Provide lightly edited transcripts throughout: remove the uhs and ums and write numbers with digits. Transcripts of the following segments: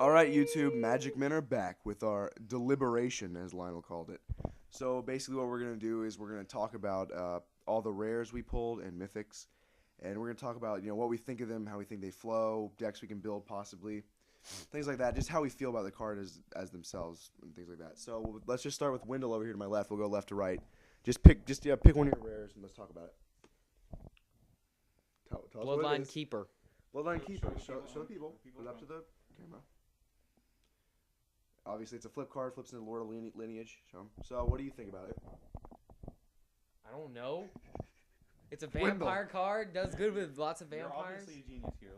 All right, YouTube, Magic Men are back with our Deliberation, as Lionel called it. So basically what we're going to do is we're going to talk about all the rares we pulled and mythics. And we're going to talk about, what we think of them, how we think they flow, decks we can build possibly, things like that. Just how we feel about the card as themselves and things like that. So let's just start with Wendell over here to my left. We'll go left to right. Pick one of your rares and let's talk about it. Tell us what it Bloodline is. Keeper. Bloodline Keeper. Show the people. Put it up to the camera. Obviously, it's a flip card. Flips into Lord of Lineage. Show 'em. So, what do you think about it? I don't know. It's a vampire card. Does good with lots of vampires. You're obviously a genius here.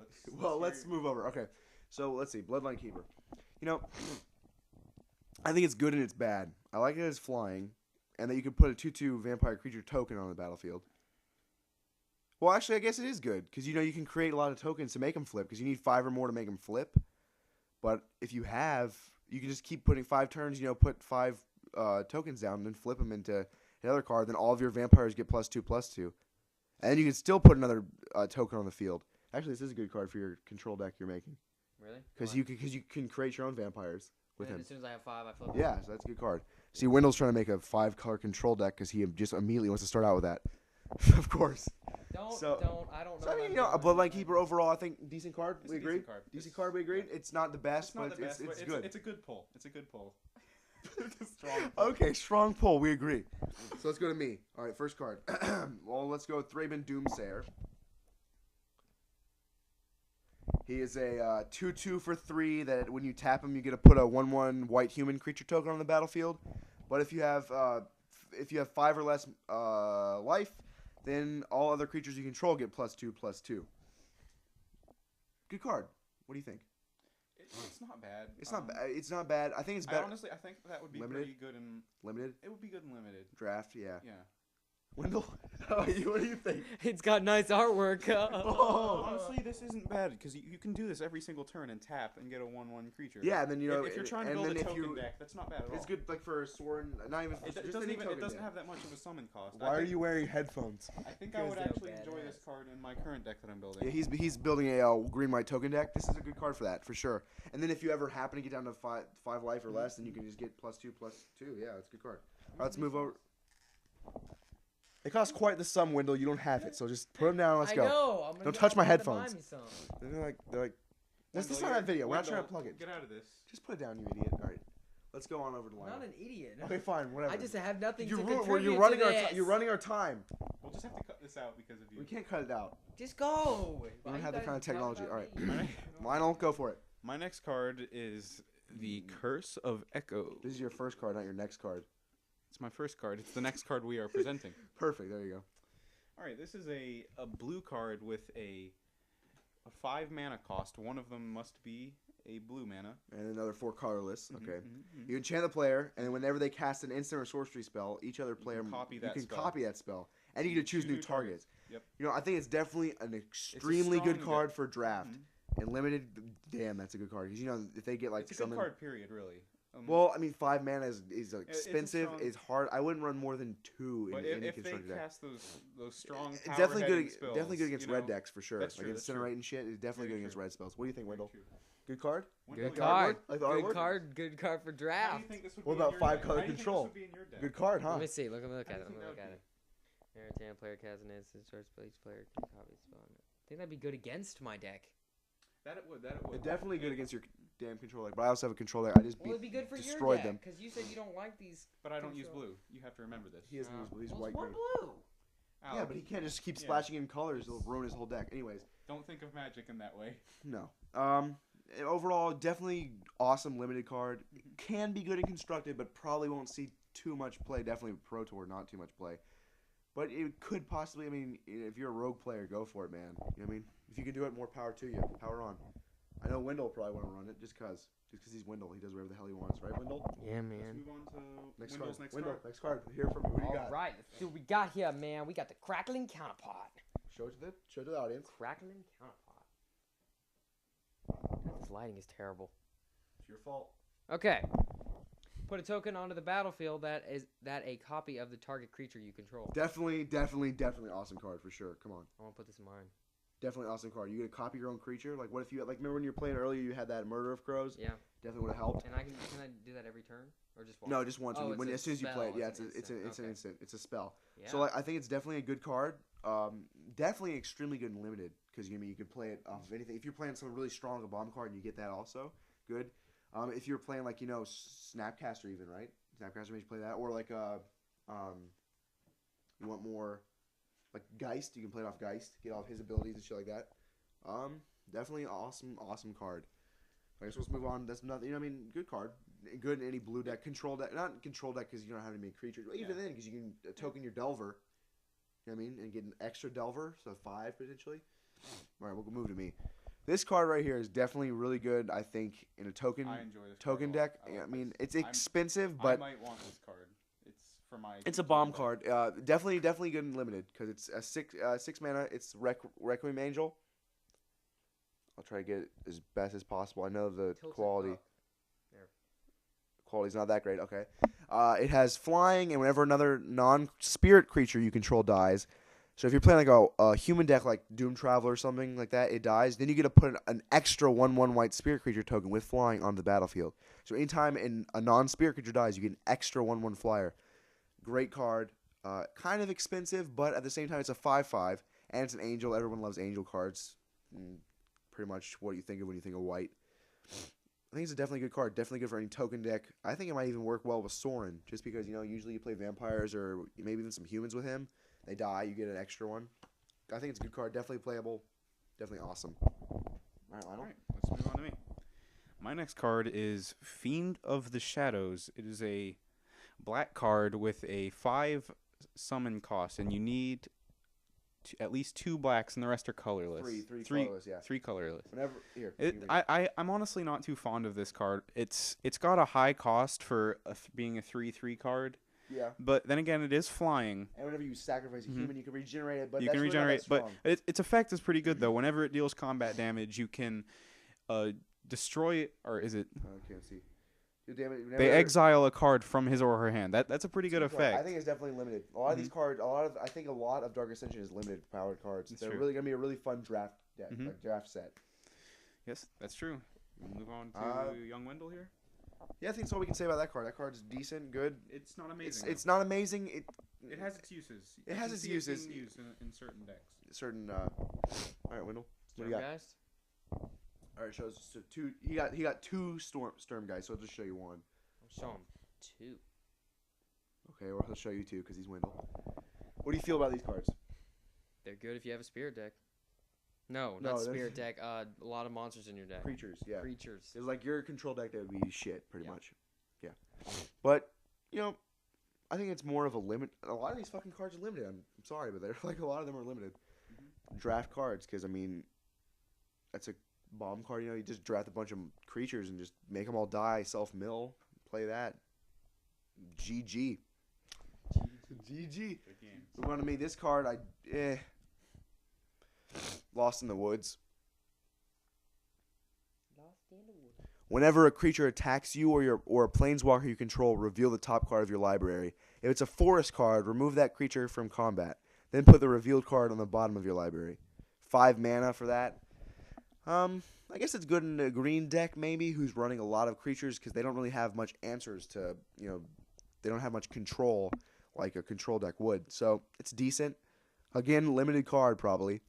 Let's move over. Okay. So, let's see. Bloodline Keeper. I think it's good and it's bad. I like it as flying, and that you can put a 2/2 vampire creature token on the battlefield. Well, actually, I guess it is good, because, you can create a lot of tokens to make them flip, because you need 5 or more to make them flip. But if you have, you can just keep putting 5 turns, put 5 tokens down, and then flip them into another card, then all of your vampires get +2/+2. And then you can still put another token on the field. Actually, this is a good card for your control deck you're making. Really? Because you can create your own vampires with him. As soon as I have 5, I flip. Yeah, so that's a good card. See, Wendell's trying to make a 5-color control deck because he just immediately wants to start out with that. Of course. I don't know. So, a Bloodline Keeper overall, I think, decent card. It's We a agree? decent card. Decent card, we agreed? Yeah. It's not the best, but it's good. It's a good pull. It's a good pull. Strong pull. Okay, strong pull. We agree. So let's go to me. All right, first card. Well, let's go with Thraben Doomsayer. He is a 2/2 for 3 that when you tap him, you get to put a 1/1 white human creature token on the battlefield. But if you have 5 or less life, then all other creatures you control get +2/+2. Good card. What do you think? It's not bad. It's not bad. I think it's better. Honestly, I think that would be Limited? pretty good in Limited It would be good in limited. draft. Yeah. Yeah. Wendell, what do you think? It's got nice artwork. Honestly, this isn't bad because you can do this every single turn and tap and get a 1/1 creature. Yeah, and then if you're trying to build a token deck, that's not bad at all. It's good like for a sword. Not even. It doesn't have that much of a summon cost. Why are you wearing headphones? I think I would actually enjoy this card in my current deck that I'm building. Yeah, he's building a green-white token deck. This is a good card for that, for sure. And then if you ever happen to get down to 5 life or less, then you can just get +2/+2. Yeah, that's a good card. All right, let's move over. It costs quite the sum, Wendell. You don't have it, so just put them down and let's go. I know. Don't touch my headphones. Buy me some. They're like, this is not that video. We're not trying to plug it. Get out of this. Just put it down, you idiot. All right, let's go on over to I'm Lionel. not an idiot. Okay, fine, whatever. I just have nothing to You're contribute running to this. You're running our time. We'll just have to cut this out because of you. We can't cut it out. Just go. We don't have that kind of technology. All right, Lionel, go for it. My next card is the Curse of Echo. This is your first card, not your next card. It's my first card. It's the next card we are presenting. Perfect. There you go. All right, this is a blue card with a 5 mana cost. One of them must be a blue mana. And another 4 colorless. Okay. Mm-hmm. You enchant the player, and then whenever they cast an instant or sorcery spell, each other player can copy that spell. and you get to choose new targets. Yep. I think it's definitely an extremely good card for draft. And limited, damn, that's a good card. Because if they get like it's a good card, period, really. Well, I mean, 5 mana is expensive. It's hard. I wouldn't run more than 2 in any constructed deck. If they cast those strong It's power definitely spells, definitely good against red decks for sure. That's Like true, Incinerate and shit is definitely good against red spells. What do you think, Wendell? Good card? Good card. Like the Good artwork? card. Good card for How do draft. you think this would What be in about your 5 deck? color How do you think this control? would be in your deck? Good card, huh? Let me see. Look at it. How do Let you me think look that at would it. Maritime player casts an instant source, each player can copy the spell. I think that'd be good against my deck. That it would. It's definitely good against your damn control deck. But I also have a control deck. I just Well, it'd be good for your destroyed deck them. because you said you don't like these. But I don't use control. blue. You have to remember this. He has these Well, white it's one green. blue. Yeah, but he can't just keep Yeah. splashing in colors. It'll ruin his whole deck. Anyways, Don't think of Magic in that way. no. Overall, definitely awesome limited card. Can be good and constructed, but probably won't see too much play. Definitely Pro Tour, not too much play. But it could possibly, I mean, if you're a rogue player, go for it, man. You know what I mean? If you can do it, more power to you. Power on. I know Wendell will probably want to run it just because he's Wendell. He does whatever the hell he wants, right, Wendell? Yeah, Let's man. move on to Next Wendell's card. next Wendell, card. next card. Hear from you. What do you got? All right, let's see what we got here, man. We got the crackling counterpart. Show it to the audience. Crackling counterpart. This lighting is terrible. It's your fault. Okay. Put a token onto the battlefield that a copy of the target creature you control. Definitely awesome card for sure. Come on. I want to put this in mine. Definitely awesome card. You get to copy your own creature. Like, what if you remember when you were playing earlier? You had that Murder of Crows. Yeah. Definitely would have helped. And can I do that every turn or just once? No, just once. Oh, As soon as you play it, yeah, it's an okay. instant. It's a spell. Yeah. So like, I think it's definitely a good card. Definitely extremely good and limited because you could play it off of anything. If you're playing something really strong, like a bomb card, and you get that also good. If you're playing like Snapcaster even, right? Snapcaster makes you play that, or like you want more like Geist, you can play it off Geist, get all of his abilities and shit like that. Definitely awesome card. I guess let's move on. That's nothing. Good card. Good in any blue deck. Control deck. Not control deck because you don't have any creatures. Even then, because you can token your Delver. You know what I mean? And get an extra Delver, so 5 potentially. All right, we'll move to me. This card right here is definitely really good, I think, in a token deck. It's expensive, but I might want this card. For my. It's a bomb card. Definitely good and limited because it's a 6 mana. It's Requiem Angel. I'll try to get it as best as possible. I know the quality's not that great. Okay. It has flying, and whenever another non-spirit creature you control dies, so if you're playing like a human deck like Doom Traveler or something like that, it dies. Then you get to put an extra 1/1 white spirit creature token with flying on the battlefield. So anytime a non-spirit creature dies, you get an extra 1/1 flyer. Great card. Kind of expensive, but at the same time, it's a 5/5, and it's an angel. Everyone loves angel cards. Pretty much what you think of when you think of white. I think it's a definitely good card. Definitely good for any token deck. I think it might even work well with Sorin, just because usually you play vampires or maybe even some humans with him. They die, you get an extra one. I think it's a good card. Definitely playable. Definitely awesome. All right, Lionel. All right, let's move on to me. My next card is Fiend of the Shadows. It is a black card with a 5 summon cost, and you need at least 2 blacks, and the rest are colorless. Three colorless, yeah. 3 colorless. Here. I'm honestly not too fond of this card. It's got a high cost for being a 3/3 card. Yeah. But then again, it is flying. And whenever you sacrifice a human, you can regenerate it. But you can regenerate, but its effect is pretty good though. Whenever it deals combat damage, you can destroy it, or is it? I can't see. They exile a card from his or her hand. That's a pretty good effect. I think it's definitely limited. A lot of these cards, I think a lot of Dark Ascension is limited powered cards. They're really gonna be a really fun draft deck, like draft set. Yes, that's true. We'll move on to Young Wendell here. Yeah, I think that's all we can say about that card. That card's decent, good. It's not amazing. It's not amazing. It has its uses. It has its uses. Being used in certain decks. All right, Wendell. What do you got? Guys? All right, shows so 2. He got 2 Sturm guys, so I'll just show you 1. I'll show him 2. Okay, well, he'll show you 2 because he's Wendell. What do you feel about these cards? They're good if you have a spirit deck. No, not spirit deck. A lot of monsters in your deck. Creatures, yeah. Creatures. It's like your control deck that would be shit, pretty much. Yeah. But, I think it's more of a limit. A lot of these fucking cards are limited. I'm sorry, but they're like a lot of them are limited. Draft cards, because, that's a bomb card. You just draft a bunch of creatures and just make them all die, self-mill, play that. GG. Move on to me. This card, Lost in the Woods. Whenever a creature attacks you or a planeswalker you control, reveal the top card of your library. If it's a forest card, remove that creature from combat. Then put the revealed card on the bottom of your library. 5 mana for that. I guess it's good in a green deck maybe who's running a lot of creatures because they don't really have much answers to, they don't have much control like a control deck would. So it's decent. Again, limited card probably.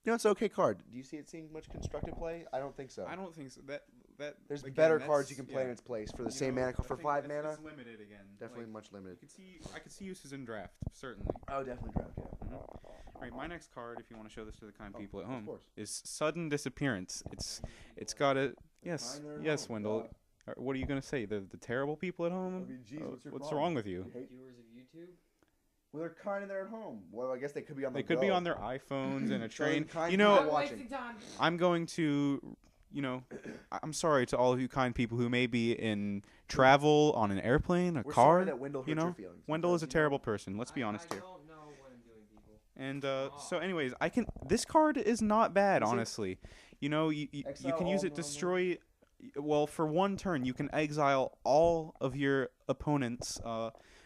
It's an okay card. Do you see it seeing much constructive play? I don't think so. I don't think so. There's better cards you can play in its place for the same mana for 5 mana. It's limited again. Definitely much limited. I could see uses in draft, certainly. Oh, definitely draft, yeah. All right, my next card, if you want to show this to the kind people at home, course. is Sudden Disappearance. It's got a yes, Wendell. What are you gonna say? The terrible people at home? What's wrong with you? Viewers of YouTube. Well, they're kind of there at home. Well, I guess they could be on the They could be on their iPhones in a train. Watching. I'm going to, I'm sorry to all of you kind people who may be in travel on an airplane, a car. Sorry that Wendell hurt your feelings. Wendell is a terrible person. Let's be honest here. I don't know what I'm doing, people. And so, anyways, this card is not bad, honestly. You can use it to destroy. Well, for 1 turn, you can exile all of your opponent's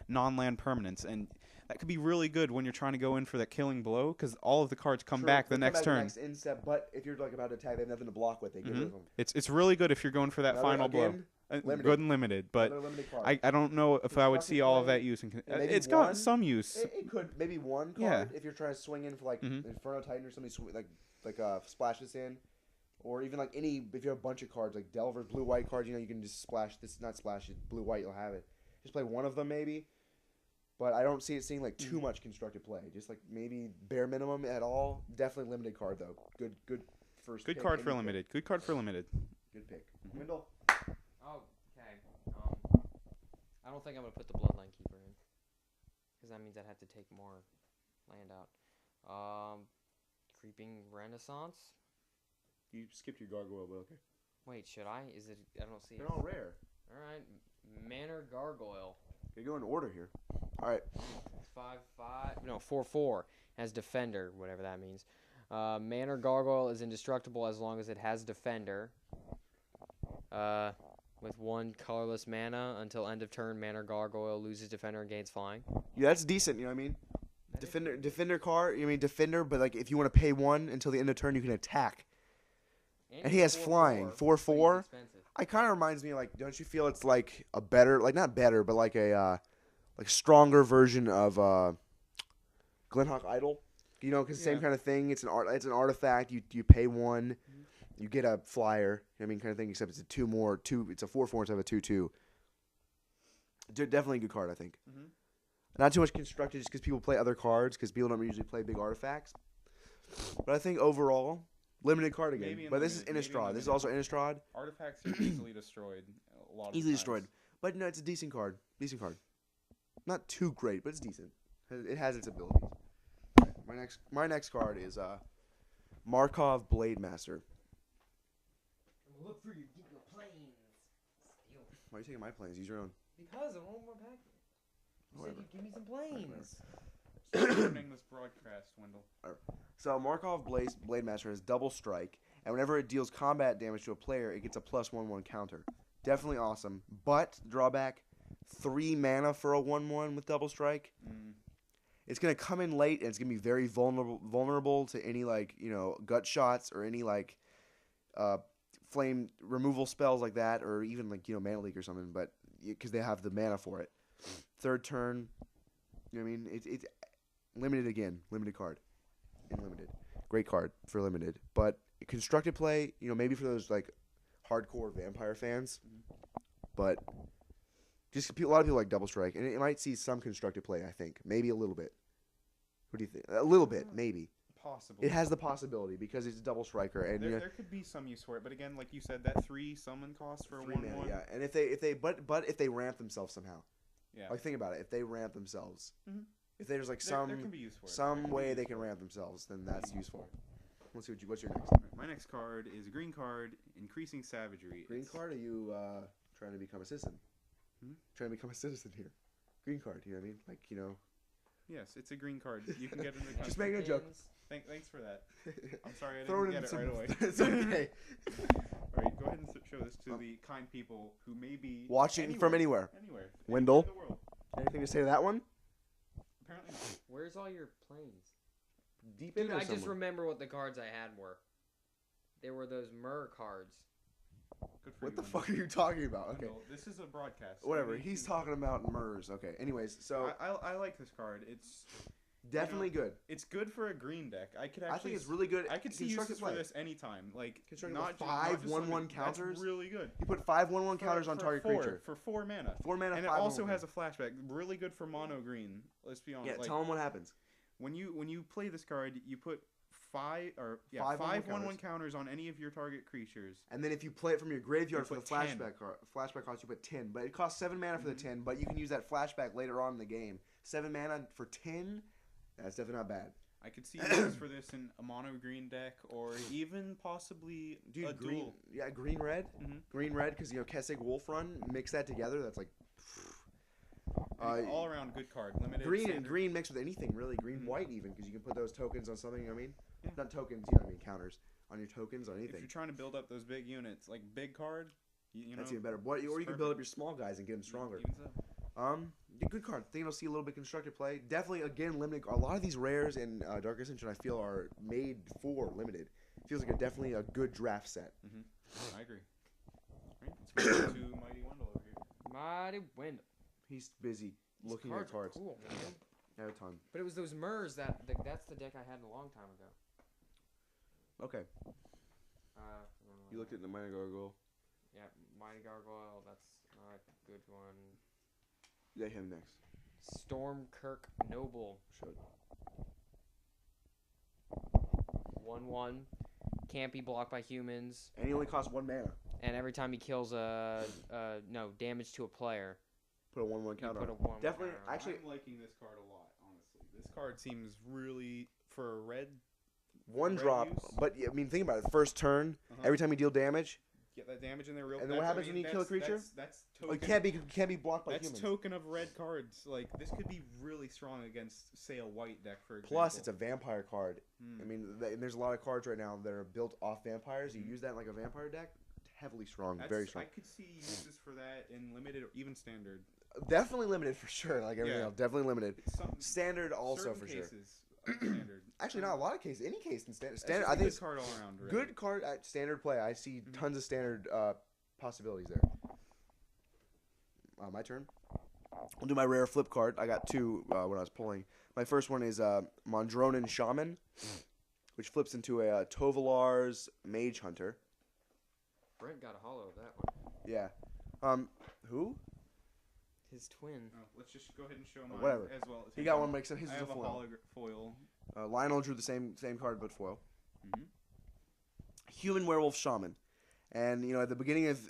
non-land permanents, and that could be really good when you're trying to go in for that killing blow, because all of the cards come True, back they the next turn. next instep, but if you're like about to attack, they have nothing to block with. They get rid of them. It's really good if you're going for that final blow. Limited. Good and limited, but Limited card. I don't know if I would see all of that use. It's got some use. It could maybe one card if you're trying to swing in for like Inferno Titan or something like splash this in, or even like any if you have a bunch of cards like Delver blue white cards, you can just splash this, not splash it, blue white, you'll have it. Just play one of them maybe, but I don't see it seeing like too much constructed play. Just like maybe bare minimum at all. Definitely limited card though. Good first. Good card for limited. Good card for limited. Good pick. Wendell. Okay. I don't think I'm gonna put the Bloodline Keeper in, because that means I'd have to take more land out. Creeping Renaissance. You skipped your Gargoyle, but okay. Wait, should I? Is it? I don't see it. They're all rare. All right, Manor Gargoyle. They go in order here. All right. 5/5. No, 4/4 has Defender, whatever that means. Manor Gargoyle is indestructible as long as it has Defender. With 1 colorless mana until end of turn, Manor Gargoyle loses Defender and gains flying. Yeah, that's decent. You know what I mean? Defender card. You mean Defender, but like if you want to pay 1 until the end of turn, you can attack. And he has flying. 4/4. It kind of reminds me, like, don't you feel it's like a better, like not better, but like a stronger version of Glenhawk Idol? You know, because the same kind of thing. It's an artifact. You pay 1, you get a flyer. I mean, kind of thing. Except it's a 2. It's a 4/4 instead of a 2/2. Definitely a good card, I think. Not too much constructed, just because people play other cards, because people don't usually play big artifacts. But I think overall, limited card again. But this is Innistrad. This is also Innistrad. Artifacts are easily destroyed. A lot of easily times. destroyed. But no, it's a decent card. Decent card. Not too great, but it's decent. It has its abilities. My next card is Markov Blade Master. Look through your planes. Steal. Why are you taking my planes? Use your own. Because I want more pack. You said you'd give me some planes. Start turning this broadcast, Wendell. So Markov Blade Master has double strike, and whenever it deals combat damage to a player, it gets a +1/1 counter. Definitely awesome. But drawback, 3 mana for a 1/1 with double strike. It's gonna come in late, and it's gonna be very vulnerable to any gut shots or any flame removal spells like that, or even mana leak or something. But because they have the mana for it. 3rd turn, you know what I mean? It's limited again. Limited card. Unlimited. Great card for limited. But constructed play, maybe for those hardcore vampire fans. But just a lot of people like double strike, and it might see some constructed play, I think. Maybe a little bit. What do you think? A little bit, maybe. Possible. It has the possibility because it's a double striker, and there could be some use for it. But again, like you said, that 3 summon cost for a 1/1. Yeah, and if they ramp themselves somehow. Yeah. Think about it. If they ramp themselves, if there's there can be use for it. some way they can ramp themselves, then that's useful. Let's see what's your next. My next card is a green card, Increasing Savagery. Green card? Are you trying to become a citizen? Trying to become a citizen here. Green card. You know what I mean? Yes, it's a green card. You can get in the country. Just making a joke. Thanks for that. I'm sorry I Throw didn't get it right away. It's okay. All right, go ahead and show this to the kind people who may be watching from anywhere. Anywhere. Wendell? In the world. Anything to say to that one? Apparently not. Where's all your planes? Deep Dude, in I just remember what the cards I had were. They were those Myrrh cards. Good for What you, the Wendell. fuck are you talking about? Okay. Wendell, this is a broadcast. Whatever. He's talking about MERS. Okay. Anyways, so I like this card. It's definitely good. It's good for a green deck. I think it's really good. I could see uses for this anytime. Not 5/1/1 counters. That's really good. You put 5/1/1 counters on target creature for 4 mana. 4 mana. And it also has a flashback. Really good for mono green. Let's be honest. Yeah. Tell them what happens. When you play this card, you put 5 1/1 counters on any of your target creatures. And then if you play it from your graveyard for the 10. flashback cost, you put 10. But it costs 7 mana for the 10. But you can use that flashback later on in the game. 7 mana for 10. That's definitely not bad. I could see uses for this in a mono green deck, or even possibly a green. dual. Yeah, green red. Green red because Kessig Wolf Run. Mix that together. That's all around good card. Limited. Green mixed with anything really. Green white even because you can put those tokens on something. You know what I mean? Yeah. Not tokens. You know what I mean? Counters on your tokens on anything. If you're trying to build up those big units, like big card, that's even better. Or you can build up your small guys and get them stronger. Even so. Good card. I think it'll see a little bit constructed play. Definitely, again, limited. A lot of these rares in Dark Ascension, I feel, are made for limited. Feels like definitely a good draft set. I agree. Right, let's move on to Mighty Wendell over here. Mighty Wendell. He's busy These looking at cards. Are cool, man. I have a ton. But it was those Murs that's the deck I had a long time ago. Okay. You looked at the Mighty Gargoyle. Yeah, Mighty Gargoyle. That's not a good one. Yeah, him next. Stormkirk Noble. Showed. 1/1. Can't be blocked by humans. And he only costs 1 mana. And every time he kills damage to a player, Put a 1/1 counter. put a on. 1/1 Definitely, counter on. actually, I'm liking this card a lot, honestly. This card seems really, for a red, one red drop. use. But I mean, think about it. First turn, every time you deal damage, get that damage in there real. And then what happens when you kill a creature? That's oh, token. you can't be blocked by That's humans. token of red cards. Like this could be really strong against, say, a white deck, for example. Plus, it's a vampire card. I mean, there's a lot of cards right now that are built off vampires. You use that in like a vampire deck, heavily strong, very strong. I could see uses for that in limited or even standard. Definitely limited for sure. Like everything Yeah. else, definitely limited. Some Standard also certain for cases, standard. Actually, not a lot of cases. Any case in standard. That's Standard. just I a think good it's card all around. Really. good card at standard play. I see tons of standard possibilities there. My turn. I'll do my rare flip card. I got 2 when I was pulling. My first one is Mondronin Shaman, which flips into a Tovalar's Mage Hunter. Brent got a hollow of that one. Yeah. Who? His twin. Oh, let's just go ahead and show mine Whatever. as well. He got one, but except his I is a have a foil. foil. Lionel drew the same card, but foil. Mhm. Human Werewolf Shaman. And, at the beginning of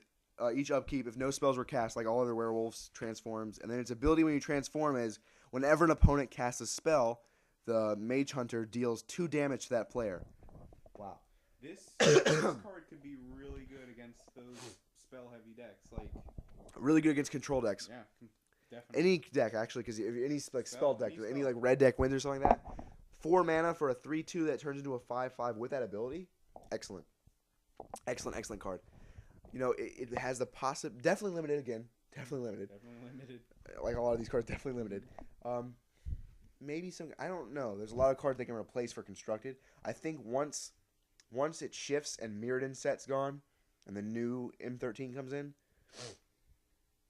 each upkeep, if no spells were cast, like all other werewolves, transforms. And then its ability when you transform is, whenever an opponent casts a spell, the Mage Hunter deals 2 damage to that player. Wow. This card could be really good against those spell-heavy decks. Like, Really good against control decks. yeah, definitely. Any deck, actually, because any spell deck, any any spell. like red deck wins or something like that. 4 mana for a 3/2 that turns into a 5/5 with that ability. Excellent. Excellent card. It has the definitely limited again. Definitely limited. Definitely limited. Like a lot of these cards, definitely limited. Maybe some. I don't know. There's a lot of cards they can replace for constructed. I think once it shifts and Mirrodin set's gone, and the new M13 comes in,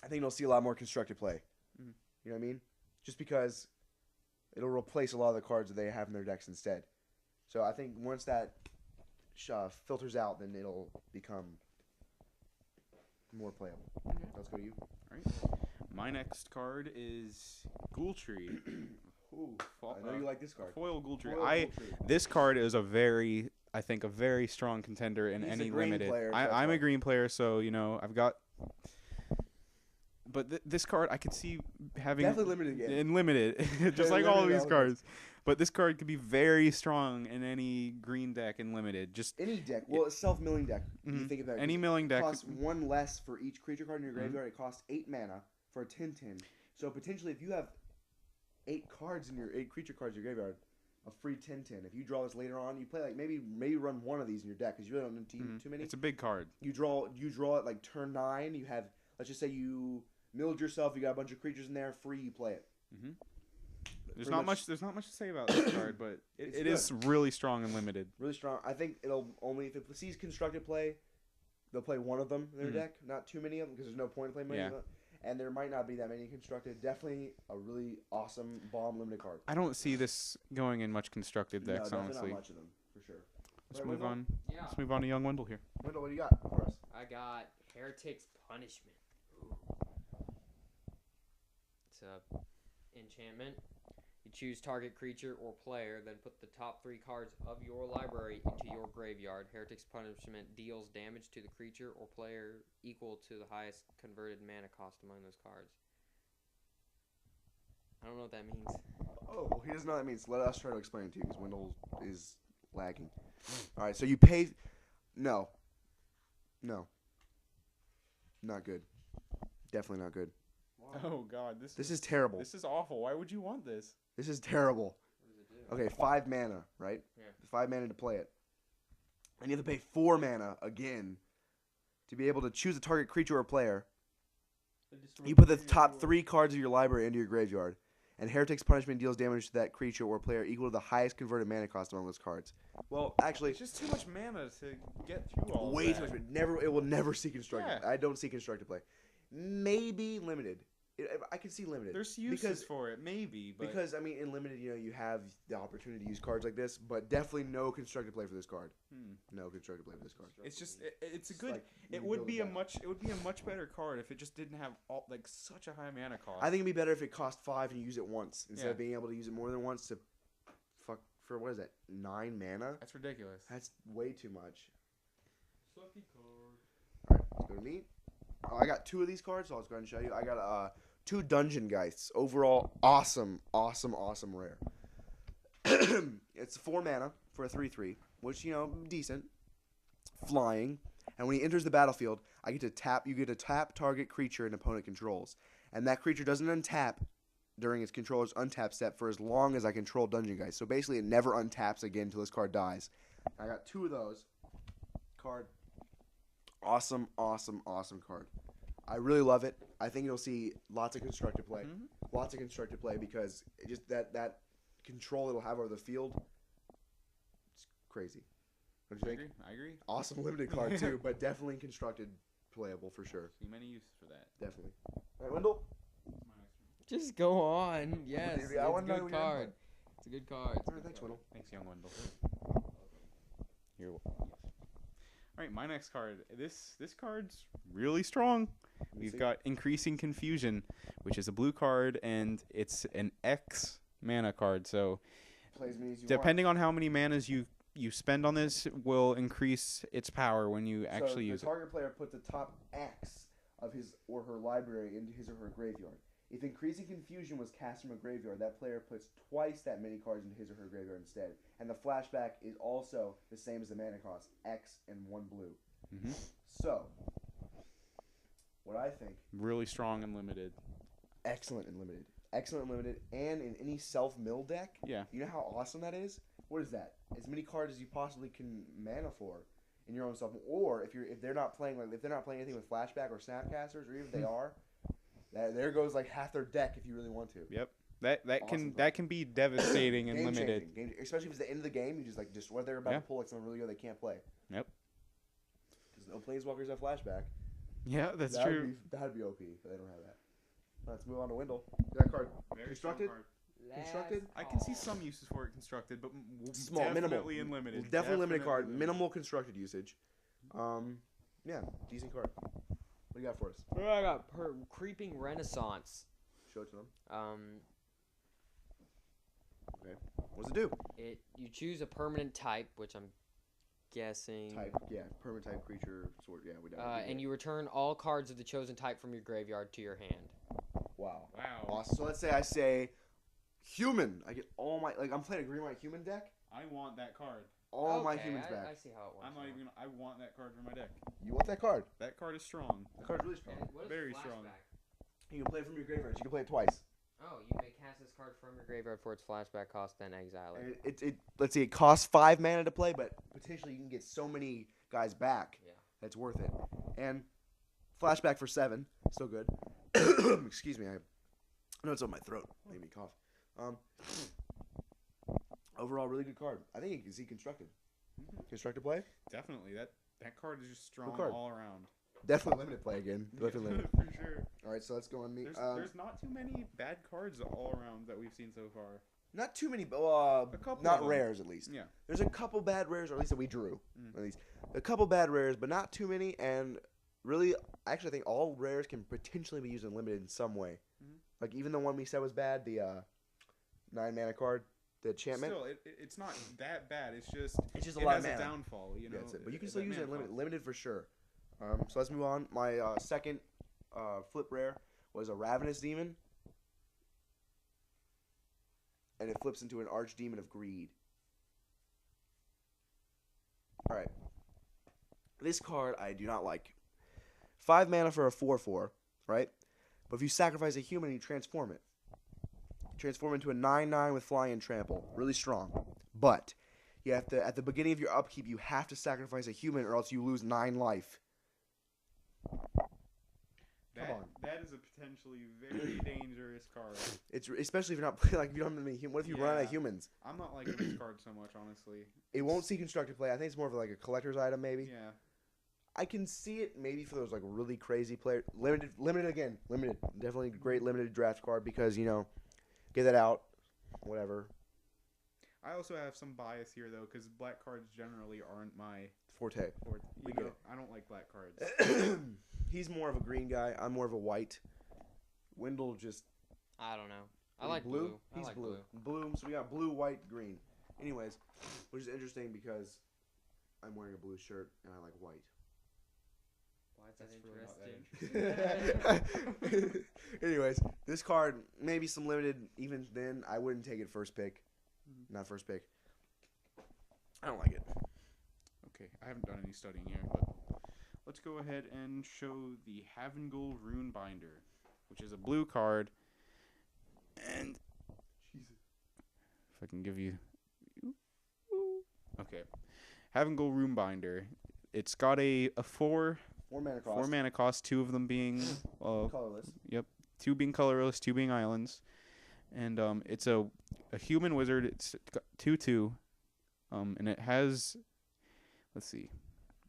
I think you'll see a lot more constructed play. Mhm. You know what I mean? Just because it'll replace a lot of the cards that they have in their decks instead. So I think once that filters out, then it'll become more playable. Let's go to you. All right. My next card is Ghoul Tree. Ooh, I know you like this card. Foil Ghoul Tree. Foil Ghoul Tree. This card is a very strong contender in He's a any green limited. player, so that's I'm why. a green player, so I've got. But this card I could see having Definitely limited again. in limited, just like all of these cards. But this card could be very strong in any green deck in limited. Just Any deck. Well, a self-milling deck. You Mhm. think of that. Any It milling deck. costs 1 less for each creature card in your graveyard. It costs 8 mana for a 10/10. So potentially, if you have 8 creature cards in your graveyard, a free 10/10. If you draw this later on, you play like maybe run one of these in your deck because you really don't need too many. It's a big card. You draw it like turn 9. You have, let's just say you milled yourself. You got a bunch of creatures in there. Free. You play it. Mhm. There's Pretty not much- much. There's not much to say about this card, but It's it is really strong and limited. Really strong. I think it'll only if it sees constructed play, they'll play one of them in their Mhm. deck. Not too many of them because there's no point in playing many of Yeah. them. And there might not be that many constructed. Definitely a really awesome bomb limited card. I don't see this going in much constructed No, decks, definitely honestly. not much of them for sure. Let's Right, move Wendell? on. Yeah. Let's move on to Young Wendell here. Wendell, what do you got for us? I got Heretic's Punishment. It's a enchantment. You choose target creature or player, then put the top 3 cards of your library into your graveyard. Heretic's Punishment deals damage to the creature or player equal to the highest converted mana cost among those cards. I don't know what that means. Oh, well, he doesn't know what that means. Let us try to explain it to you because Wendell is lagging. All right, so you pay. No. Not good. Definitely not good. Oh God, This is terrible. this is awful. Why would you want this? This is terrible. What does it do? Okay, 5 mana, right? Yeah. 5 mana to play it. And you have to pay 4 mana again to be able to choose a target creature or player. You put the top 3 cards of your library into your graveyard, and Heretic's Punishment deals damage to that creature or player equal to the highest converted mana cost among those cards. Well, actually, It's just too much mana to get through all way of too that. much. It will never see constructed. Yeah. I don't see constructed play. Maybe limited. I can see limited. There's uses for it, maybe, but Because I mean, in limited, you have the opportunity to use cards like this, but definitely no constructed play for this card. No constructed play for this card. it's just it's a It's good. like you It would build be it a back. much better card if it just didn't have such a high mana cost. I think it'd be better if it cost 5 and you use it once instead Yeah. of being able to use it more than once to for what is that 9 mana? That's ridiculous. That's way too much. Sucky card. All right, let's go to me. Oh, I got 2 of these cards, so I'll just go ahead and show you. I got 2 Dungeon Geists. Overall, awesome rare. It's 4 mana for a 3/3, which decent. Flying, and when he enters the battlefield, I get to tap. You get to tap target creature an opponent controls, and that creature doesn't untap during its controller's untap step for as long as I control Dungeon Geist. So basically, it never untaps again until this card dies. I got 2 of those. Card. Awesome card. I really love it. I think you'll see lots of constructed play. Lots of constructed play because it just that control it'll have over the field. It's crazy. What do you think? I agree. Awesome limited card too, but definitely constructed playable for sure. See many uses for that. Definitely. All right, Wendell. Just go on. Yes, Dude, it's I a wanna know good what your card. input. It's a good card. All right, thanks, Wendell. Thanks, young Wendell. You're welcome. All right, my next card. This card's really strong. We've got Increasing Confusion, which is a blue card, and it's an X mana card. So Play as many as you depending on how many manas you spend on this, will increase its power when you actually use the it. target player put the top X of his or her library into his or her graveyard. If Increasing Confusion was cast from a graveyard, that player puts twice that many cards into his or her graveyard instead. And the flashback is also the same as the mana cost, X and 1 blue. So, what I think, Really strong and limited. excellent and limited. Excellent and limited, and in any self-mill deck, Yeah. you know how awesome that is? What is that? As many cards as you possibly can mana for in your own stuff. Or if they're not playing anything with flashback or snapcasters, or even if they are, there goes like half their deck if you really want to. Yep. That Awesome can be devastating and Game limited. changing. Especially if it's the end of the game, you just what they're about to pull like something really good they can't play. Yep. Because no planeswalkers have flashback. Yeah, that's That'd true. That'd be OP, but they don't have that. Let's move on to Wendell. That card Very constructed. strong card. Constructed? I can see some uses for it constructed, but Small, definitely minimal. in limited. Definitely limited card. limited. Minimal constructed usage. Yeah, decent card. What do you got for us? Oh, I got Creeping Renaissance. Show it to them. Okay. What's it do? You choose a permanent type, which I'm guessing. Type, yeah, permanent type creature, sort, yeah, we don't. And you return all cards of the chosen type from your graveyard to your hand. Wow. Wow. Awesome. So let's say I say human. I get all my I'm playing a green white human deck. I want that card. All my Okay, humans I back. see how it works. I'm not now. even. I want that card for my deck. You want that card? That card is strong. The card's really strong. And what is Very flashback? strong. You can play it from your graveyard. You can play it twice. Oh, you may cast this card from your graveyard for its flashback cost, then exile it. And it let's see, it costs 5 mana to play, but potentially you can get so many guys back. Yeah. That's worth it. And flashback for 7, still good. Excuse me, I know it's on my throat. Made me cough. Overall, really good card. I think you can see constructed. Constructed play? Definitely. That card is just strong card. all around. Definitely limited play again. Definitely limited. For sure. All right, so let's go on me. There's not too many bad cards all around that we've seen so far. Not too many. couple Not of them. rares, at least. Yeah. There's a couple bad rares, or at least that we drew. At least a couple bad rares, but not too many. And really, actually, I think all rares can potentially be used in limited in some way. Like even the one we said was bad, the 9 mana card, the enchantment. Still, it's not that bad. It's just a it lot has of a mana. downfall. You know. That's it. But you can It's still that use it in mana limited, cost. limited for sure. So let's move on. My second flip rare was a Ravenous Demon. And it flips into an Archdemon of Greed. Alright. This card I do not like. 5 mana for a 4/4, right? But if you sacrifice a human, you transform it. Transform into a 9/9 with flying and trample. Really strong. But you have to, at the beginning of your upkeep, you have to sacrifice a human or else you lose 9 life. That is a potentially very dangerous card. It's especially if you're not playing like if you don't have any. What if you run out of humans? I'm not liking this card so much, honestly. It won't see constructed play. I think it's more of like a collector's item, maybe. Yeah. I can see it maybe for those like really crazy players. Limited. Definitely great limited draft card because get that out, whatever. I also have some bias here though, because black cards generally aren't my Forte. I don't like black cards. He's more of a green guy. I'm more of a white. Wendell just. I don't know. I like blue. He's I like blue. Blue. So we got blue, white, green. Anyways, which is interesting because I'm wearing a blue shirt and I like white. Why is that interesting? Anyways, this card, maybe some limited. Even then, I wouldn't take it first pick. Not first pick. I don't like it. Okay, I haven't done any studying here, but let's go ahead and show the Havengul Rune Binder, which is a blue card. And if I can give you, okay, Havengul Rune Binder. It's got a 4 mana cost. 4 mana cost. 2 of them being colorless. Yep, 2 being colorless, 2 being islands, and it's a human wizard. It's 2/2, and it has, let's see,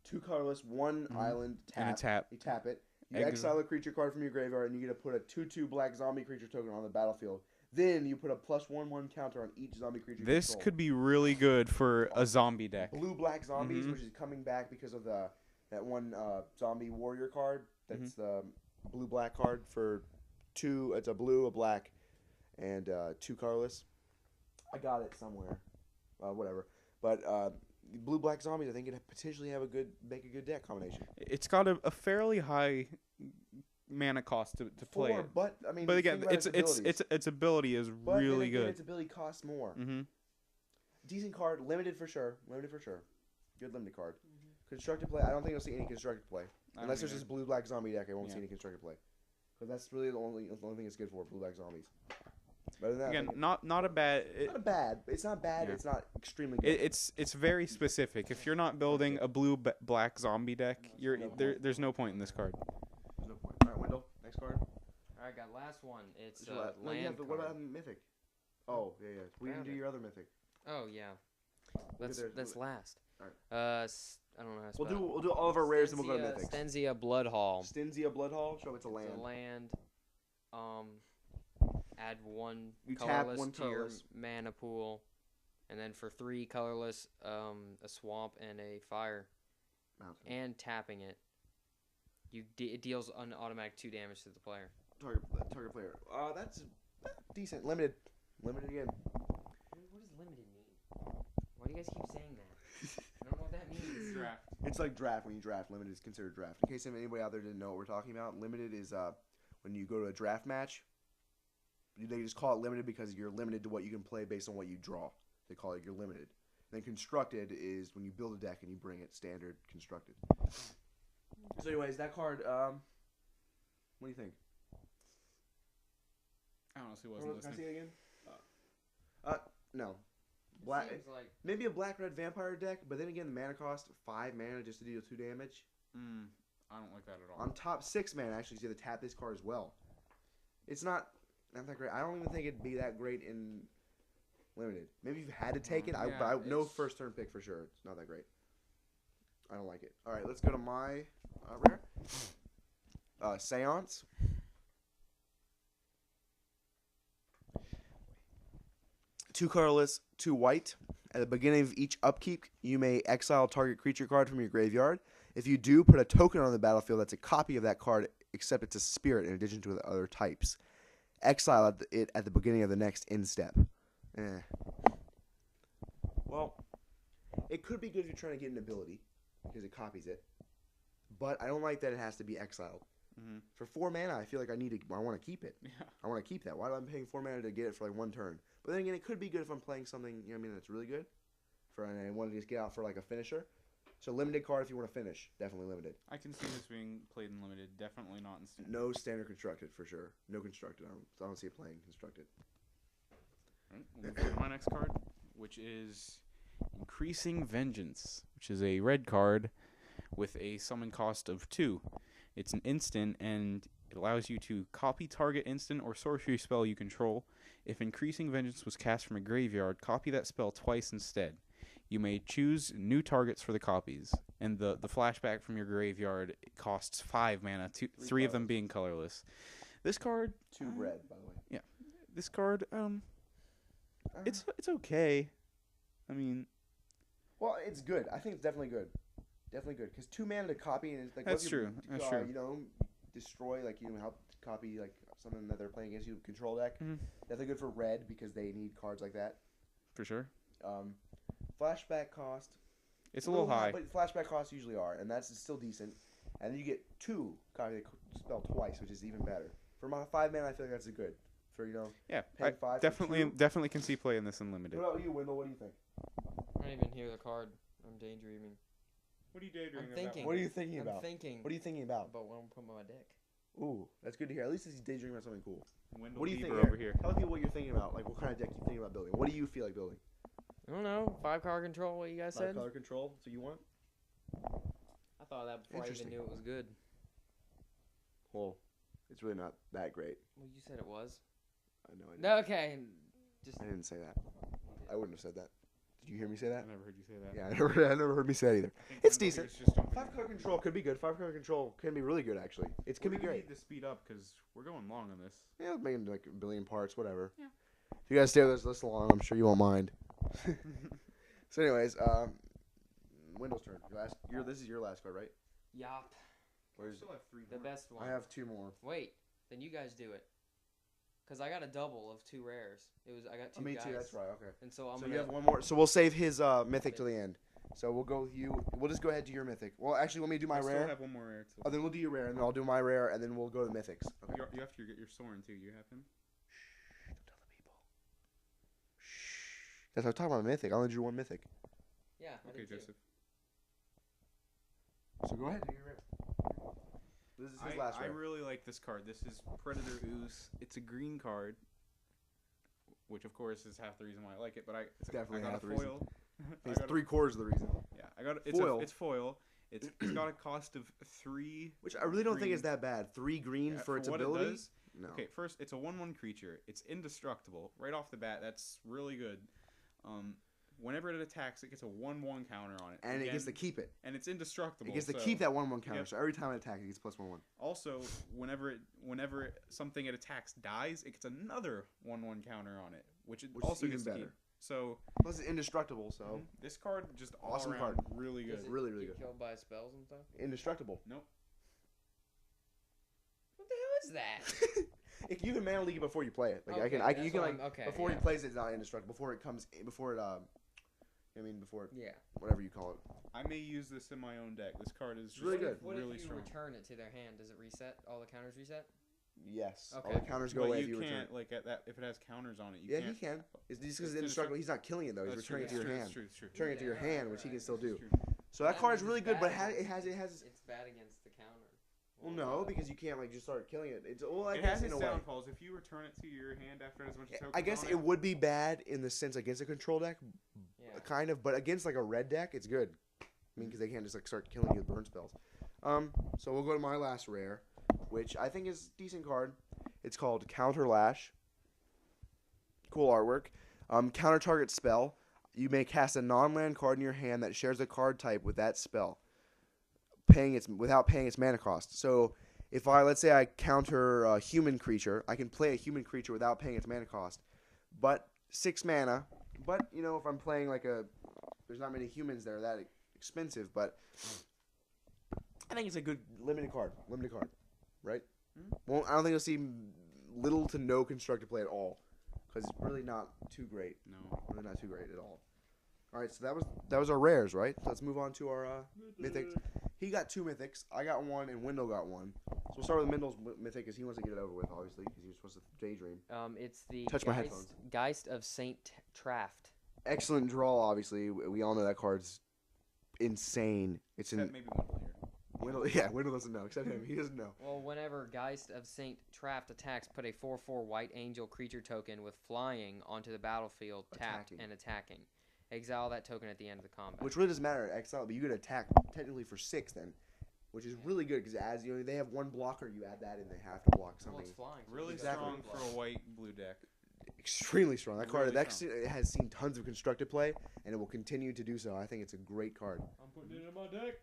2 colorless, 1 island tap. And a tap. You tap it. You exile a creature card from your graveyard, and you get to put a 2/2 black zombie creature token on the battlefield. Then you put a +1/1 counter on each zombie creature. This could be really good for a zombie deck. Blue black zombies, which is coming back because of that one zombie warrior card. That's the blue black card for 2. It's a blue, a black, and 2 colorless. I got it somewhere, whatever. But blue black zombies, I think it potentially make a good deck combination. It's got a fairly high mana cost to play it. But I mean, but again, its ability is really good. Its ability costs more. Mm-hmm. Decent card, limited for sure. Good limited card. Constructed play, I don't think you'll see any constructed play unless there's this blue black zombie deck. I won't see any constructed play because that's really the only thing it's good for. Blue black zombies. But that, again, not a bad. It's not bad. Yeah. It's not extremely good. It's very specific. If you're not building a blue black zombie deck, there's no point in this card. There's no point. All right, Wendell, next card. All right, got last one. It's land. card. What about mythic? Oh yeah. We didn't do your other mythic. Oh yeah. That's last. All right. I don't know how to spell We'll do all of our rares and we'll go to mythics. Stenzia Bloodhall. Stenzia Bloodhall. Show it's a land. It's a land. Add 1 You colorless tap 1 to your colorless. mana pool, and then for 3 colorless, a swamp and a fire, Mountain. and tapping it, it deals an automatic 2 damage to the player. Target player. That's decent. Limited again. What does limited mean? Why do you guys keep saying that? I don't know what that means. Draft. It's like draft. When you draft, limited is considered draft. In case anybody out there didn't know what we're talking about, limited is when you go to a draft match. They just call it limited because you're limited to what you can play based on what you draw. They call it you're limited. Then constructed is when you build a deck and you bring it standard constructed. So anyways, that card, what do you think? I honestly wasn't listening. Can I see it again? No. Black. Seems like Maybe a black-red vampire deck, but then again, the mana cost 5 mana just to deal 2 damage. I don't like that at all. On top 6 mana, actually, you have to tap this card as well. It's not that great. I don't even think it'd be that great in limited. Maybe if you had to take it, I no first turn pick for sure. It's not that great. I don't like it. All right, let's go to my rare. Seance. Two colorless, 2 white. At the beginning of each upkeep, you may exile target creature card from your graveyard. If you do, put a token on the battlefield that's a copy of that card, except it's a spirit in addition to the other types. Exile it at the beginning of the next end step. Well, it could be good if you're trying to get an ability, because it copies it. But I don't like that it has to be exiled. For 4 mana, I feel like I want to keep it. Yeah. I want to keep that. Why am I paying 4 mana to get it for like 1 turn? But then again, it could be good if I'm playing something, that's really good. And I want to just get out for like a finisher. So limited card if you want to finish. Definitely limited. I can see this being played in limited. Definitely not in standard. No standard constructed for sure. No constructed. I don't see it playing constructed. Right, we'll move to my next card, which is Increasing Vengeance, which is a red card with a summon cost of 2. It's an instant, and It allows you to copy target instant or sorcery spell you control. If Increasing Vengeance was cast from a graveyard, copy that spell twice instead. You may choose new targets for the copies. And the flashback from your graveyard costs 5 mana, three of them being colorless. This card... 2 red, by the way. Yeah. This card, it's okay. I mean... Well, it's good. I think it's definitely good. Definitely good. Because 2 mana to copy, and it's like... That's true. That's true. You know, destroy, like, you know, help copy, like, something that they're playing against you, control deck. Mm-hmm. Definitely good for red, because they need cards like that. For sure. Flashback cost... It's a little high. But flashback costs usually are, and that's still decent. And then you get 2 copy the spell twice, which is even better. For my 5 mana, I feel like that's a good. For, you know, yeah, paying 5 definitely can see play in this unlimited. What about you, Wendell? What do you think? I don't even hear the card. I'm daydreaming. What are you daydreaming I'm thinking. What are you thinking about? I'm thinking. What are you thinking about? About what I'm putting on my deck. Ooh, that's good to hear. At least he's daydreaming about something cool. Wendell What do you think Bieber over here? Tell people what you're thinking about. Like, what kind of deck you think about building? What do you feel like building? I don't know. 5-card control. What you guys said? 5-color control. So you want? I thought of that before I even knew it was good. Well, it's really not that great. Well, you said it was. I know. I didn't. No, okay. I didn't say that. I wouldn't have said that. Did you hear me say that? I never heard you say that. Yeah, I never heard me say that either. It's decent. 5-color control could be good. 5-color control can be really good, actually. It can be great. We need to speed up because we're going long on this. Yeah, maybe like a billion parts, whatever. Yeah. If you guys stay with us this long, I'm sure you won't mind. So, anyways, Wendell's turn. This is your last card, right? Yup. Where's still have 3 The best one. I have 2 more. Wait, then you guys do it. Cause I got a double of 2 rares. I got 2 Me guys. too. That's right. Okay. And so So you have 1 more. So we'll save his mythic till the end. So we'll go with you. We'll just go ahead to your mythic. Well, actually, let me do my I rare. still have 1 more rare. Too. Oh, then we'll do your rare, and then I'll do my rare, and then we'll go to mythics. Okay. You have to get your Soren too. You have him. Shh! Don't tell the people. Shh! That's what I'm talking about. Mythic. I only drew 1 mythic. Yeah. Okay, Joseph. So go ahead. Do your rare. This is his last I rare. really like this card. This is Predator Ooze. It's a green card, which of course is half the reason why I like it. But It's definitely I got half a the foil. It's 3/4 of the reason. Yeah, I got it. Foil. It's foil. It's got a cost of 3. Which I really don't think green. is that bad. 3 green for its what ability. It does, No. Okay, first it's a 1/1 creature. It's indestructible right off the bat. That's really good. Whenever it attacks, it gets a 1/1 counter on it, And it gets to keep it. And it's indestructible. It gets to so keep that 1/1 counter. Yep. So every time it attacks, it gets +1/1. Also, whenever something it attacks dies, it gets another 1/1 counter on it, which also is gets even to better. keep. So Plus it's indestructible. So this card just all Awesome around card. really good. Does it Really, really get good. Killed by spells and stuff. indestructible. Nope. What the hell is that? If you can mana leak it before you play it. Like Okay, I can you that's can what like okay, before yeah. he plays it, it's not indestructible. Before it before it, Yeah. whatever you call it. I may use this in my own deck. This card is just really good. What really if you strong. return it to their hand? Does it reset? All the counters reset? Yes. All Okay. the counters go But away you if you return can't it. like at that if it has counters on it. You Yeah, can't. he can. It's just because It's it's indestructible. He's not killing it though. He's That's returning it to true, your that's hand. true, that's true. Returning it to your Yeah, hand, which he right, can still This do. is true. So that That card is means really it's good, but bad it has. It's bad against the counter. Well, no, because you can't like just start killing it. It's I It guess has in its a way. downfalls. If you return it to your hand after it has a bunch of tokens I guess on it would be bad in the sense against a control deck, Yeah. kind of, but against like a red deck, it's good. I mean, because they can't just like start killing you with burn spells. So we'll go to my last rare, which I think is a decent card. It's called Counter Lash. Cool artwork. Counter target spell. You may cast a non-land card in your hand that shares a card type with that spell, without paying its mana cost. So if let's say I counter a human creature, I can play a human creature without paying its mana cost, but 6 mana. But if I'm playing there's not many humans that are that expensive, but I think it's a good limited card, right? Well, I don't think you'll see little to no constructed play at all, because it's really not too great. No. Really not too great at all. All right, so that was our rares, right? So let's move on to our mythics. He got 2 mythics. I got 1, and Wendell got 1. So we'll start with Wendell's mythic, because he wants to get it over with, obviously, because he was supposed to daydream. It's the Touch my headphones. Geist of Saint Traft. Excellent draw, obviously. We all know that card's insane. It's Except in maybe Wendell here. Wendell doesn't know, except him. He doesn't know. Well, whenever Geist of Saint Traft attacks, put a 4/4 white angel creature token with flying onto the battlefield, tapped Attacking. and attacking. Exile that token at the end of the combat. Which really doesn't matter at exile, but you could attack technically for 6 then. which is really good because as you know they have one blocker, you add that and they have to block Well, something. it's flying. So Really you got strong block. for a white-blue deck. Extremely strong. That card Really it has seen tons of constructed play, and it will continue to do so. I think it's a great card. I'm putting it in my deck.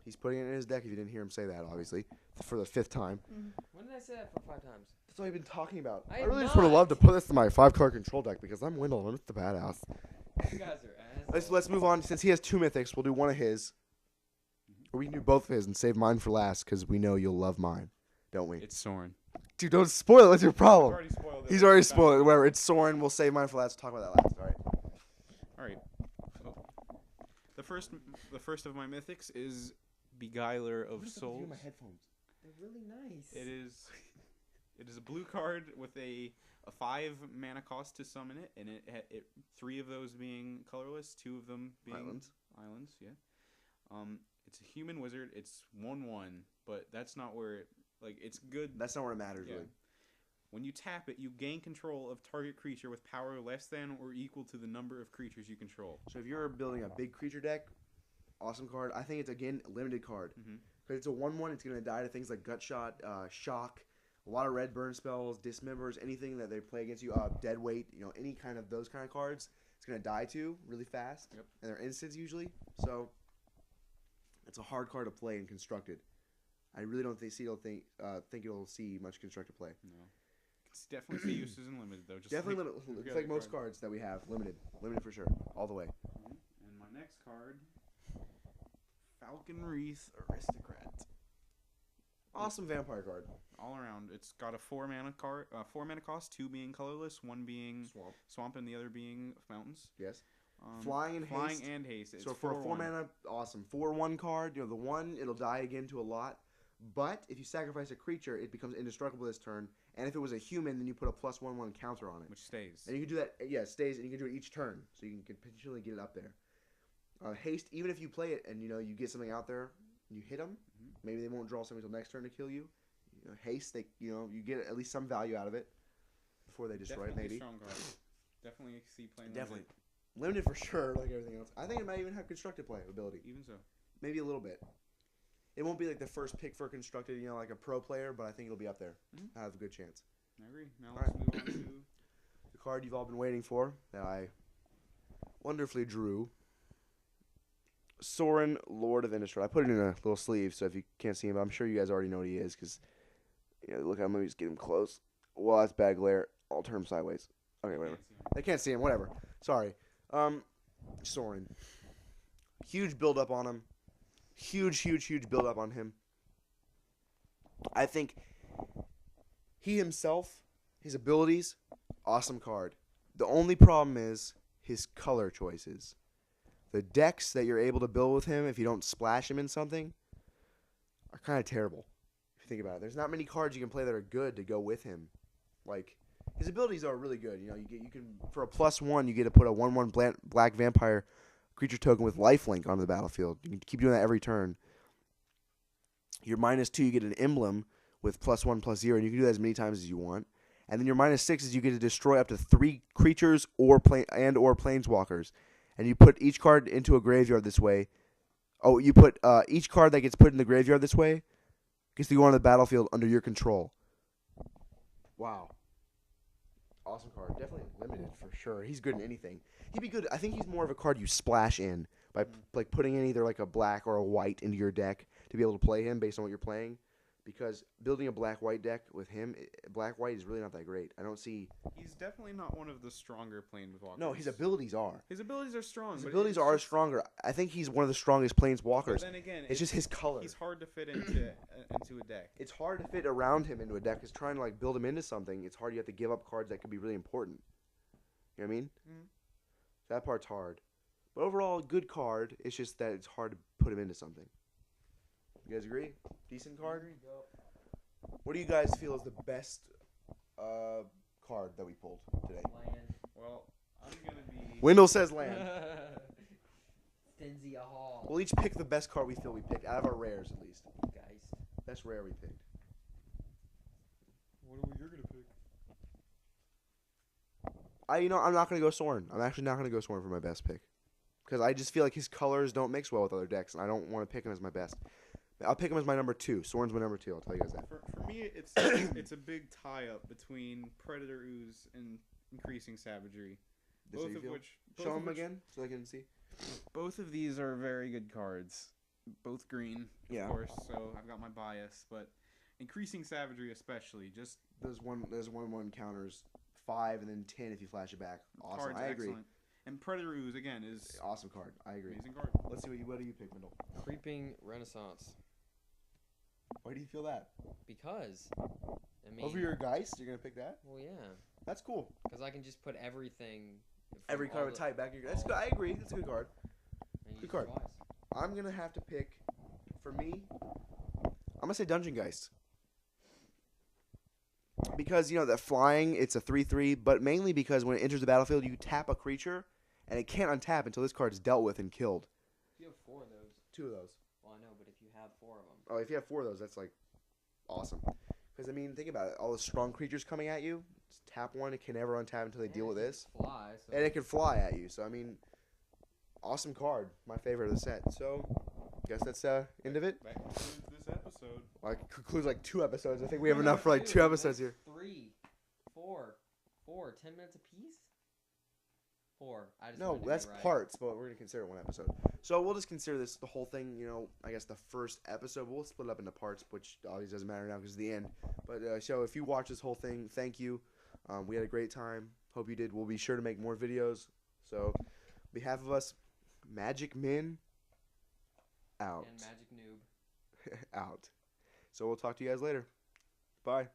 He's putting it in his deck. If you didn't hear him say that, obviously, for the 5th time. When did I say that for 5 times? That's all I've been talking about. I I am really just would have not. loved to put this in my 5-card control deck because I'm Wendell and it's the badass. You guys are assholes. Let's move on. Since he has 2 mythics, we'll do one of his. Or we can do both of his and save mine for last because we know you'll love mine, don't we? It's Soren. Dude, don't spoil it. What's your I've problem? already spoiled it. He's already spoiled it. Whatever. It's Soren. We'll save mine for last. Talk about that last. All right. All right. So, the first of my mythics is Beguiler of Souls. headphones? They're really nice. It is a blue card with a 5 mana cost to summon it, and it 3 of those being colorless, 2 of them being Islands. Yeah. It's a human wizard. It's 1/1, but that's not where it's good. That's not where it matters, Yeah. really. When you tap it, you gain control of target creature with power less than or equal to the number of creatures you control. So if you're building a big creature deck, awesome card. I think it's, again, a limited card. Mhm. Because it's a 1/1, it's going to die to things like Gut Shot, Shock, a lot of red burn spells, Dismembers, anything that they play against you, Dead Weight, any kind of those kind of cards, it's going to die to really fast. Yep. And they're instants usually. So it's a hard card to play in Constructed. I really don't think it'll see much Constructed play. No. It's definitely see uses in limited though. Just Definitely like, limited. every It's like other most card. cards that we have. Limited for sure, all the way. And my next card, Falcon Wreath Aristocrat. Awesome vampire card. All around, it's got a 4 mana cost, 2 being colorless, 1 being swamp, and the other being mountains. Yes. Flying and haste. and haste. It's So for a 4 mana, awesome. 4/1 card, the 1, it'll die again to a lot. But if you sacrifice a creature, it becomes indestructible this turn. And if it was a human, then you put a +1/1 counter on it. which stays. And you can do that, yeah, it stays, and you can do it each turn. So you can potentially get it up there. Haste, even if you play it and, you get something out there, you hit them, maybe they won't draw something until next turn to kill you. Haste, you get at least some value out of it before they destroy Definitely it, maybe. a strong card. Definitely see playing Definitely. limited. Limited for sure, like everything else. I think it might even have constructed play ability. Even so. Maybe a little bit. It won't be like the first pick for constructed, like a pro player, but I think it'll be up there. I have a good chance. I agree. Now All let's move on to The card you've all been waiting for that I wonderfully drew. Soren, Lord of Innistrad. I put it in a little sleeve, so if you can't see him, I'm sure you guys already know what he is, because, look, I'm going to just get him close. Well, that's bad glare. I'll turn him sideways. Okay, whatever. They can't see him, whatever. Sorry. Soren. Huge build-up on him. Huge build-up on him. I think he himself, his abilities, awesome card. The only problem is his color choices. The decks that you're able to build with him, if you don't splash him in something, are kind of terrible. If you think about it, there's not many cards you can play that are good to go with him. Like, his abilities are really good. You can for a +1, you get to put a 1/1 black vampire creature token with lifelink onto the battlefield. You can keep doing that every turn. Your -2, you get an emblem with +1/+0, and you can do that as many times as you want. And then your -6 is you get to destroy up to 3 creatures or planeswalkers. And you put each card into a graveyard this way. Oh, you put each card that gets put in the graveyard this way gets to go on the battlefield under your control. Wow. Awesome card. Definitely limited for sure. He's good in anything. He'd be good. I think he's more of a card you splash in by putting in either like a black or a white into your deck to be able to play him based on what you're playing. Because building a black-white deck with him, black-white is really not that great. I don't see... He's definitely not one of the stronger planeswalkers. No, his abilities are. His abilities are strong. His but abilities it's are just- stronger. I think he's one of the strongest But planeswalkers. then again, It's just his color. He's hard to fit into a deck. It's hard to fit around him into a deck because trying to build him into something, it's hard. You have to give up cards that could be really important. You know what I mean? Mhm. That part's hard. But overall, good card. It's just that it's hard to put him into something. You guys agree? Decent card? What do you guys feel is the best card that we pulled today? Land. Well, I'm gonna be. Wendell says land. Stenzia Hall. We'll each pick the best card we feel we picked, out of our rares at least. Guys. Best rare we picked. What are you gonna pick? I'm not going to go Soren. I'm actually not going to go Soren for my best pick. Because I just feel like his colors don't mix well with other decks, and I don't want to pick him as my best. I'll pick him as my number 2. Soren's my number 2. I'll tell you guys that. For me, it's a big tie-up between Predator Ooze and Increasing Savagery. This how you feel? Show them again so they can see. Both of these are very good cards. Both green, of course, so I've got my bias. But Increasing Savagery especially, just... There's 1/1 counters 5 and then 10 if you flash it back. Awesome, I agree. Excellent. And Predator Ooze, again, is... Awesome card, I agree. Amazing card. Let's see, what do you pick, Mendel? Creeping Renaissance. Why do you feel that? Because, I mean... Over your Geist, you're going to pick that? Well, yeah. That's cool. Because I can just put everything... Every card with type back in your... That's good, I agree. That's a good card. Good card. Twice. I'm going to have to pick, for me, I'm going to say Dungeon Geist. Because, you know, that flying, it's a 3/3, but mainly because when it enters the battlefield, you tap a creature, and it can't untap until this card's dealt with and killed. You have 4 of those. 2 of those. Well, I know, but if you have 4 of them. Oh, if you have 4 of those, that's, like, awesome. Because, I mean, think about it. All the strong creatures coming at you, just tap one, it can never untap until they deal with this. Fly, so. And it can fly at you. So, I mean, awesome card. My favorite of the set. So, guess that's end of it. That concludes this episode. Well, it concludes like 2 episodes. I think we have enough for like 2 episodes here. 3, 4, 10 minutes apiece? 4. I just No, that's parts, but we're going to consider it 1 episode. So we'll just consider this the whole thing, you know, I guess the first episode. We'll split it up into parts, which obviously doesn't matter now because it's the end. But so if you watch this whole thing, thank you. We had a great time. Hope you did. We'll be sure to make more videos. So on behalf of us, Magic Men, out. And Magic Noob. Out. So we'll talk to you guys later. Bye.